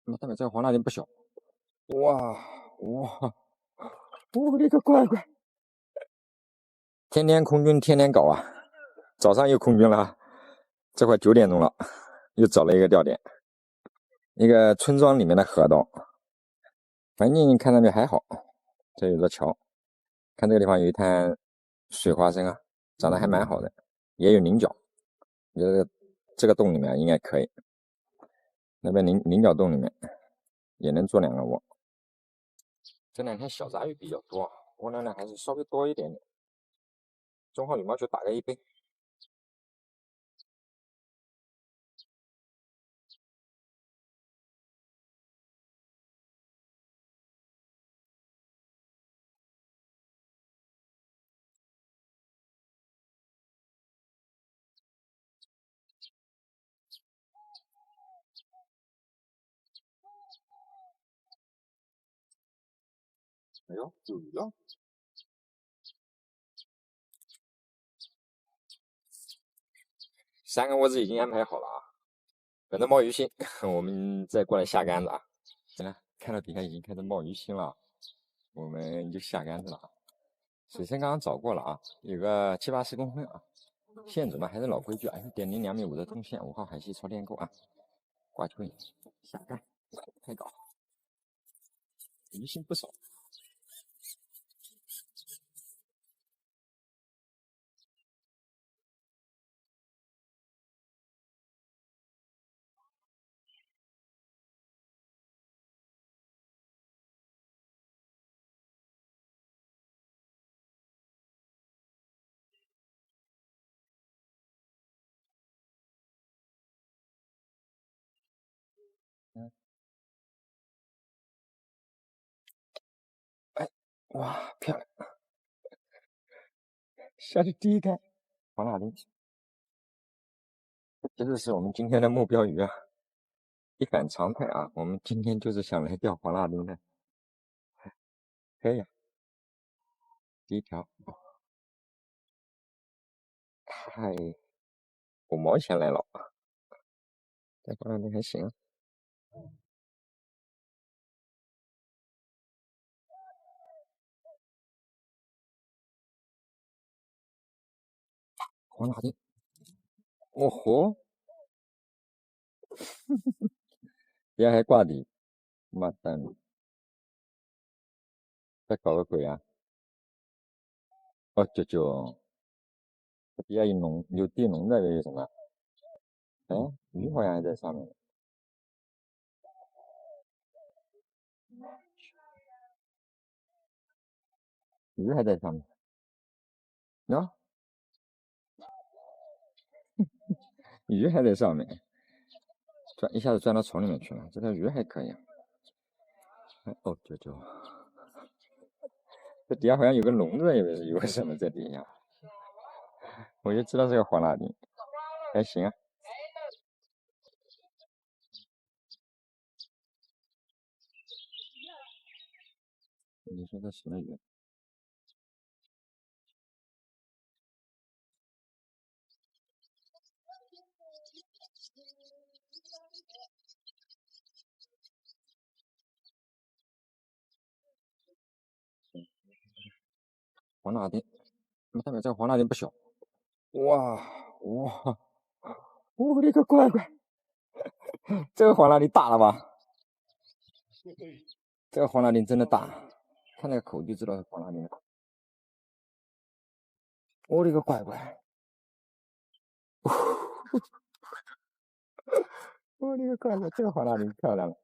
那代表这个黄大林不小。哇，我的个乖乖！天天空军天天搞啊，早上又空军了，这快9点钟了，又找了一个钓点，一个村庄里面的河道，环境看上去还好。这有座桥，看这个地方有一滩水花生啊，长得还蛮好的，也有菱角，我觉得这个洞里面应该可以。那边菱角洞里面也能做2个窝。这2天小杂鱼比较多，窝囊量还是稍微多一点点。中号羽毛球打个1杯。哎呦，有鱼了！3个窝子已经安排好了啊，等着冒鱼星，我们再过来下杆子啊。行了，看到底下已经开始冒鱼星了，我们就下杆子了啊。水深刚刚找过了啊，有个7、80公分啊。线子嘛还是老规矩啊，1.0、2.5米的中线，5号海西朝天钩啊，挂蚯蚓，下杆，开搞，鱼星不少。哎，哇，漂亮！下去第1杆，黄大林，这就是我们今天的目标鱼啊！一反常态啊，我们今天就是想来钓黄大林的。可以啊，第1条，太5毛钱来了，这黄大林还行。黄大林，哦吼，底下还挂底，妈蛋，在搞个鬼啊！哦，这底下有地笼在这什么？哎，鱼好像还在上面，鱼还在上面，喏、鱼还在上面，一下子钻到丛里面去了。这条鱼还可以啊。哦，这底下好像有个笼子，有个什么在底下，我就知道是个黄大林，还行啊。你说这什么鱼？黄大林，那代表这个黄大林不小。哇，我的个乖乖！这个黄大林大了吧？这个黄大林真的大，看那个口就知道是黄大林。我的个乖乖！我的个乖乖！这个黄大林漂亮了，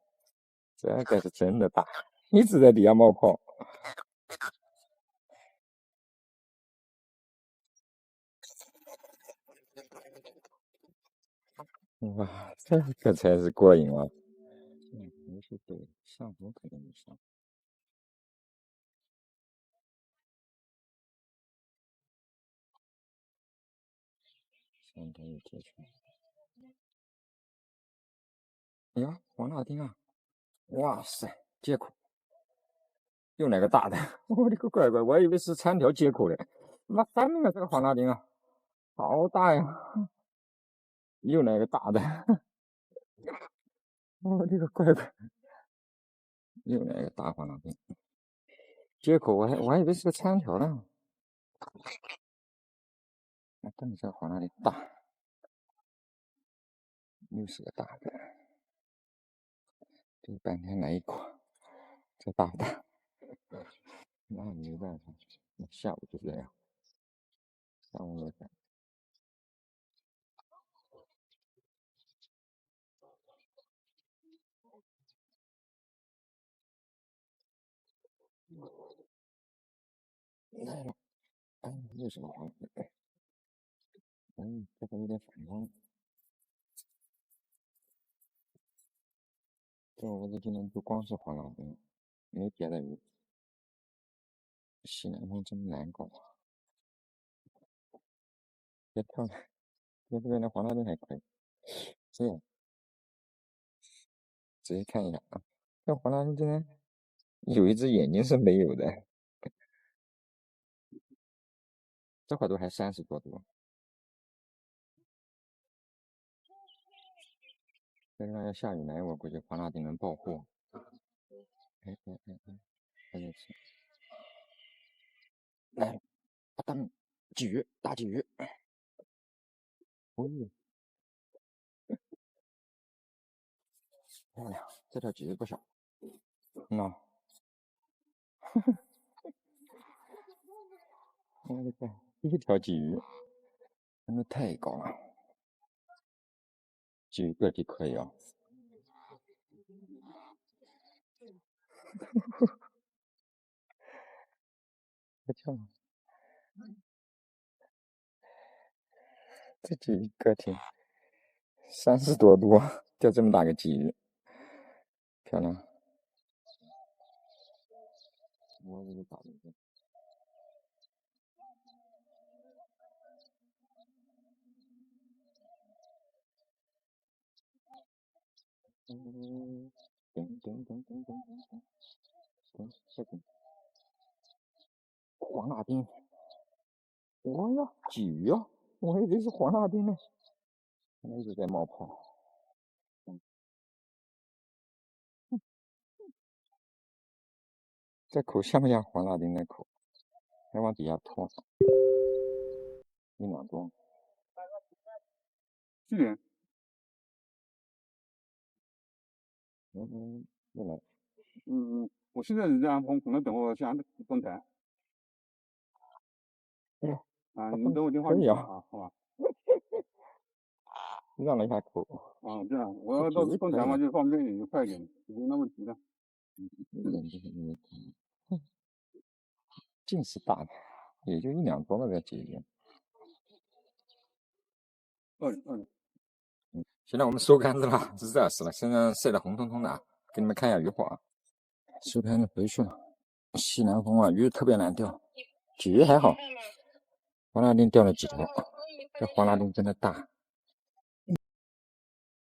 这个是真的大，一直在底下冒泡。哇，这个才是过瘾啊！没事对，上头肯定没上。上头有接触。哎呀，黄大丁啊！哇塞，接口，又来个大的！我的个乖乖，我还以为是3条接口嘞，妈翻了这个黄大丁啊，好大呀！又来个大的，我的个乖乖！又来一个大黄辣丁。接口我还以为是个长条呢。那但是这个黄辣丁大，又是个大的。这半天来一口，这大不大？那没办法，下午就这样。上午也来了，哎，又是个黄辣丁。这个有点反光。这我这今天不光是黄辣丁，没别的鱼。西南风真难搞啊！别跳了，这边的黄辣丁还可以。这样，仔细看一下啊，这黄辣丁今天有一只眼睛是没有的，这会儿都还30多度。再让要下雨来，我估计黄辣丁能爆货。哎，还有是来了，大鲫鱼，大鲫鱼。哦，漂亮，这条鲫鱼不小。那，我的天，一条鲫鱼，真的太高了。鲫鱼个体可以啊。太漂亮，这鲫鱼个体30多度，钓这么大个鲫鱼，漂亮。我这个打的是。黄辣丁，哇呀，鲫鱼啊！我还以为是黄辣丁呢，现在一直在冒泡。这口像不像黄辣丁的口？还往底下拖，1两多。4点。又来。我现在是这样可能等我下登台。哎呀，你们等我电话可以啊，好吧？让了一下口。这样，我要到登台嘛，就方便一点，就快一点，没那问题的。净是大的，也就1两多了，这鲫鱼。现在我们收竿子了，是热死了，身上晒得红彤彤的啊！给你们看一下鱼货啊。收竿子回去了。西南风啊，鱼特别难钓，鲫鱼还好，黄辣丁钓了几条，这黄辣丁真的大。